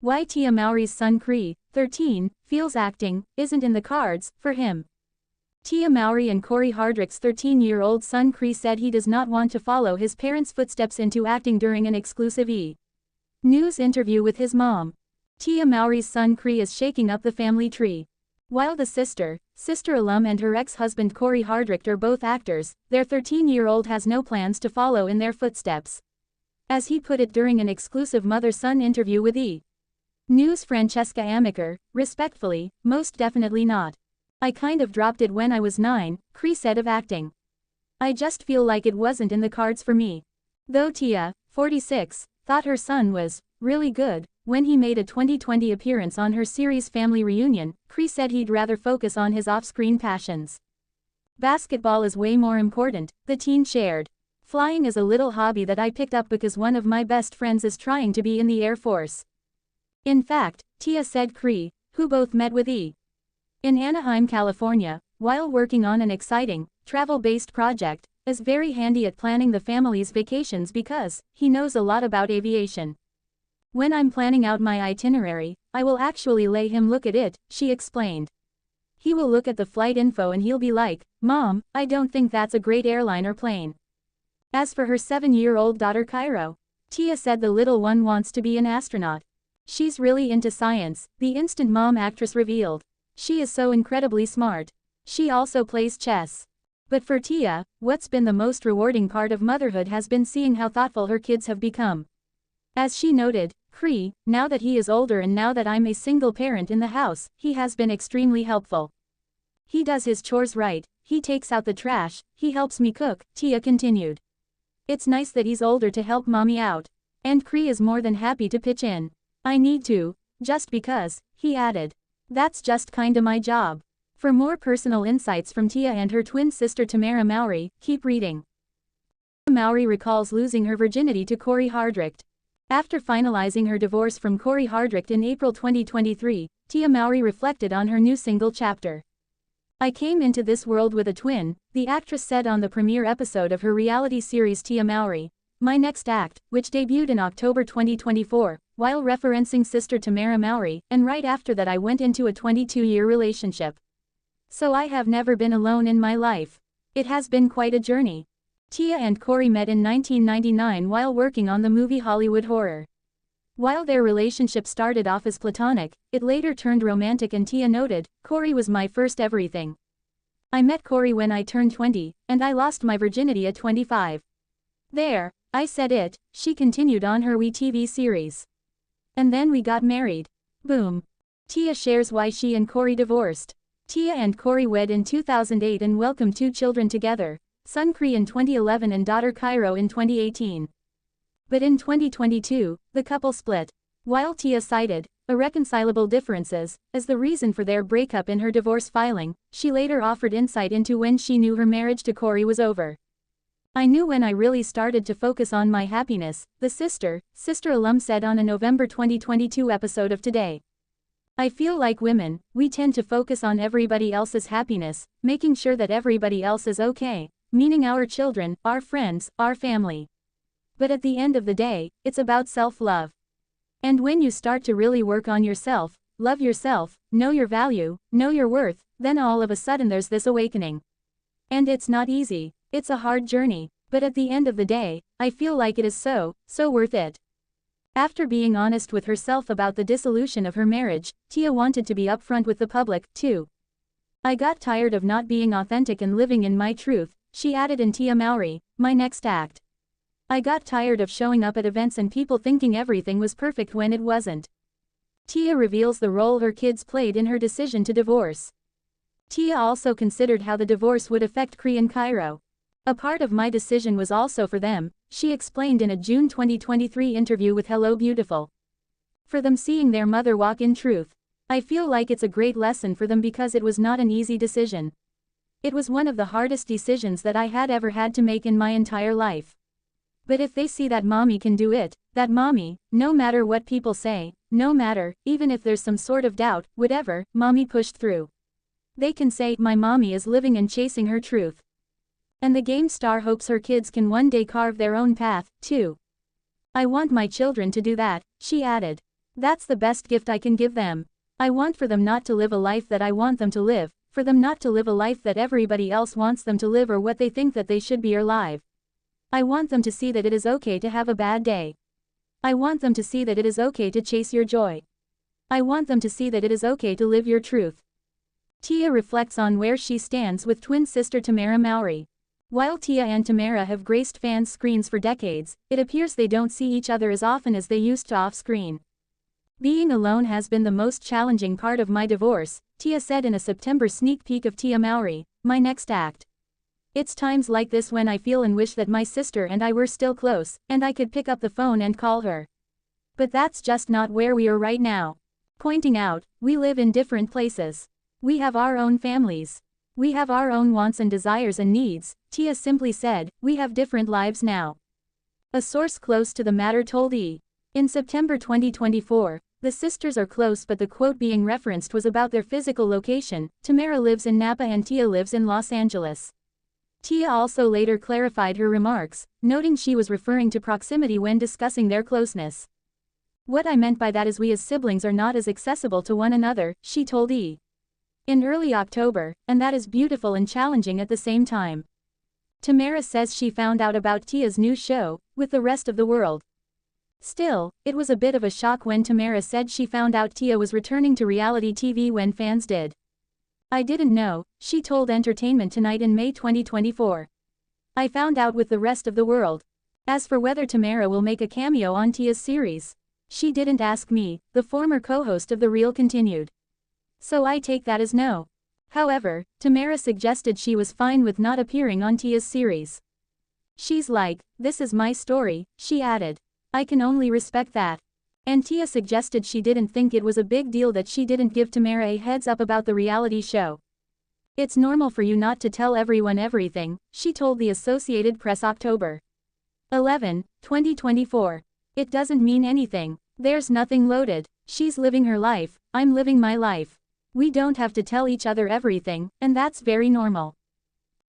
Why Tia Mowry's son Cree, 13, feels acting isn't in the cards for him. Tia Mowry and Cory Hardrict's 13-year-old son Cree said he does not want to follow his parents' footsteps into acting during an exclusive E! News interview with his mom. Tia Mowry's son Cree is shaking up the family tree. While the sister alum and her ex-husband Cory Hardrict are both actors, their 13-year-old has no plans to follow in their footsteps. As he put it during an exclusive mother-son interview with E! News, Francesca Amiker, respectfully, most definitely not. I kind of dropped it when I was 9, Cree said of acting. I just feel like it wasn't in the cards for me. Though Tia, 46, thought her son was really good when he made a 2020 appearance on her series Family Reunion, Cree said he'd rather focus on his off-screen passions. Basketball is way more important, the teen shared. Flying is a little hobby that I picked up because one of my best friends is trying to be in the Air Force. In fact, Tia said Cree, who both met with E! In Anaheim, California, while working on an exciting, travel-based project, is very handy at planning the family's vacations because he knows a lot about aviation. When I'm planning out my itinerary, I will actually let him look at it, she explained. He will look at the flight info and he'll be like, "Mom, I don't think that's a great airline or plane." As for her 7-year-old daughter Cairo, Tia said the little one wants to be an astronaut. She's really into science, the instant mom actress revealed. She is so incredibly smart. She also plays chess. But for Tia, what's been the most rewarding part of motherhood has been seeing how thoughtful her kids have become. As she noted, Cree, now that he is older and now that I'm a single parent in the house, he has been extremely helpful. He does his chores right, he takes out the trash, he helps me cook, Tia continued. It's nice that he's older to help mommy out. And Cree is more than happy to pitch in. I need to, just because, he added. That's just kinda my job. For more personal insights from Tia and her twin sister Tamara Mowry, keep reading. Tia Mowry recalls losing her virginity to Cory Hardrict. After finalizing her divorce from Cory Hardrict in April 2023, Tia Mowry reflected on her new single chapter. I came into this world with a twin, the actress said on the premiere episode of her reality series Tia Mowry, My Next Act, which debuted in October 2024, while referencing sister Tamara Mowry, and right after that I went into a 22-year relationship. So I have never been alone in my life. It has been quite a journey. Tia and Cory met in 1999 while working on the movie Hollywood Horror. While their relationship started off as platonic, it later turned romantic and Tia noted, Cory was my first everything. I met Cory when I turned 20, and I lost my virginity at 25. There, I said it, she continued on her WeTV series. And then we got married. Boom. Tia shares why she and Cory divorced. Tia and Cory wed in 2008 and welcomed 2 children together, son Cree in 2011 and daughter Cairo in 2018. But in 2022, the couple split. While Tia cited irreconcilable differences as the reason for their breakup in her divorce filing, she later offered insight into when she knew her marriage to Cory was over. I knew when I really started to focus on my happiness, the sister alum said on a November 2022 episode of Today. I feel like women, we tend to focus on everybody else's happiness, making sure that everybody else is okay, meaning our children, our friends, our family. But at the end of the day, it's about self-love. And when you start to really work on yourself, love yourself, know your value, know your worth, then all of a sudden there's this awakening. And it's not easy. It's a hard journey, but at the end of the day, I feel like it is so worth it. After being honest with herself about the dissolution of her marriage, Tia wanted to be upfront with the public, too. I got tired of not being authentic and living in my truth, she added in Tia Mowry, My Next Act. I got tired of showing up at events and people thinking everything was perfect when it wasn't. Tia reveals the role her kids played in her decision to divorce. Tia also considered how the divorce would affect Cree and Cairo. A part of my decision was also for them, she explained in a June 2023 interview with Hello Beautiful. For them seeing their mother walk in truth. I feel like it's a great lesson for them because it was not an easy decision. It was one of the hardest decisions that I had ever had to make in my entire life. But if they see that mommy can do it, that mommy, no matter what people say, no matter, even if there's some sort of doubt, whatever, mommy pushed through. They can say, my mommy is living and chasing her truth. And the game star hopes her kids can one day carve their own path, too. I want my children to do that, she added. That's the best gift I can give them. I want for them not to live a life that I want them to live, for them not to live a life that everybody else wants them to live or what they think that they should be or live. I want them to see that it is okay to have a bad day. I want them to see that it is okay to chase your joy. I want them to see that it is okay to live your truth. Tia reflects on where she stands with twin sister Tamara Mowry. While Tia and Tamara have graced fans' screens for decades, it appears they don't see each other as often as they used to off-screen. Being alone has been the most challenging part of my divorce, Tia said in a September sneak peek of Tia Mowry, my next act. It's times like this when I feel and wish that my sister and I were still close, and I could pick up the phone and call her. But that's just not where we are right now. Pointing out, we live in different places. We have our own families. We have our own wants and desires and needs, Tia simply said, we have different lives now. A source close to the matter told E! In September 2024, the sisters are close, but the quote being referenced was about their physical location. Tamara lives in Napa and Tia lives in Los Angeles. Tia also later clarified her remarks, noting she was referring to proximity when discussing their closeness. What I meant by that is we as siblings are not as accessible to one another, she told E! In early October, and that is beautiful and challenging at the same time. Tamara says she found out about Tia's new show, With the Rest of the World. Still, it was a bit of a shock when Tamara said she found out Tia was returning to reality TV when fans did. I didn't know, she told Entertainment Tonight in May 2024. I found out with the rest of the world. As for whether Tamara will make a cameo on Tia's series, she didn't ask me, the former co-host of The Real continued. So I take that as no. However, Tamara suggested she was fine with not appearing on Tia's series. She's like, this is my story, she added. I can only respect that. And Tia suggested she didn't think it was a big deal that she didn't give Tamara a heads up about the reality show. It's normal for you not to tell everyone everything, she told the Associated Press October 11, 2024. It doesn't mean anything. There's nothing loaded. She's living her life, I'm living my life. We don't have to tell each other everything, and that's very normal.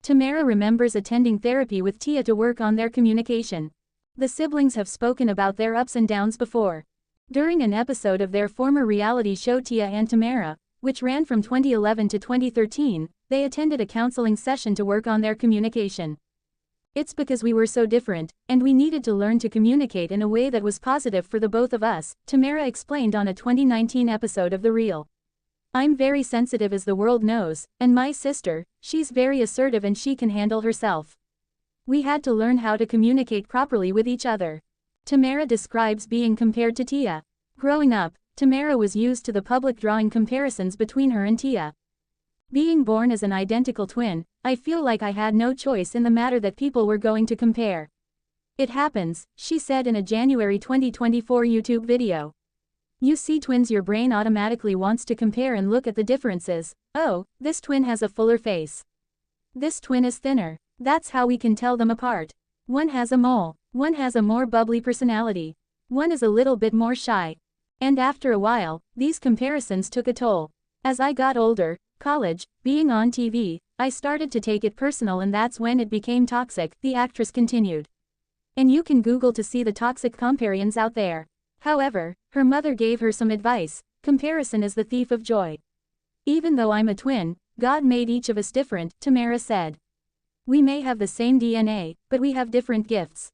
Tamara remembers attending therapy with Tia to work on their communication. The siblings have spoken about their ups and downs before. During an episode of their former reality show Tia and Tamara, which ran from 2011 to 2013, they attended a counseling session to work on their communication. It's because we were so different, and we needed to learn to communicate in a way that was positive for the both of us, Tamara explained on a 2019 episode of The Real. I'm very sensitive as the world knows, and my sister, she's very assertive and she can handle herself. We had to learn how to communicate properly with each other. Tamara describes being compared to Tia. Growing up, Tamara was used to the public drawing comparisons between her and Tia. Being born as an identical twin, I feel like I had no choice in the matter that people were going to compare. It happens, she said in a January 2024 YouTube video. You see twins, your brain automatically wants to compare and look at the differences. Oh, this twin has a fuller face. This twin is thinner. That's how we can tell them apart. One has a mole. One has a more bubbly personality. One is a little bit more shy. And after a while, these comparisons took a toll. As I got older, college, being on TV, I started to take it personal, and that's when it became toxic, the actress continued. And you can Google to see the toxic comparisons out there. However, her mother gave her some advice. Comparison is the thief of joy. Even though I'm a twin, God made each of us different, Tamara said. We may have the same DNA, but we have different gifts.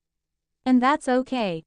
And that's okay.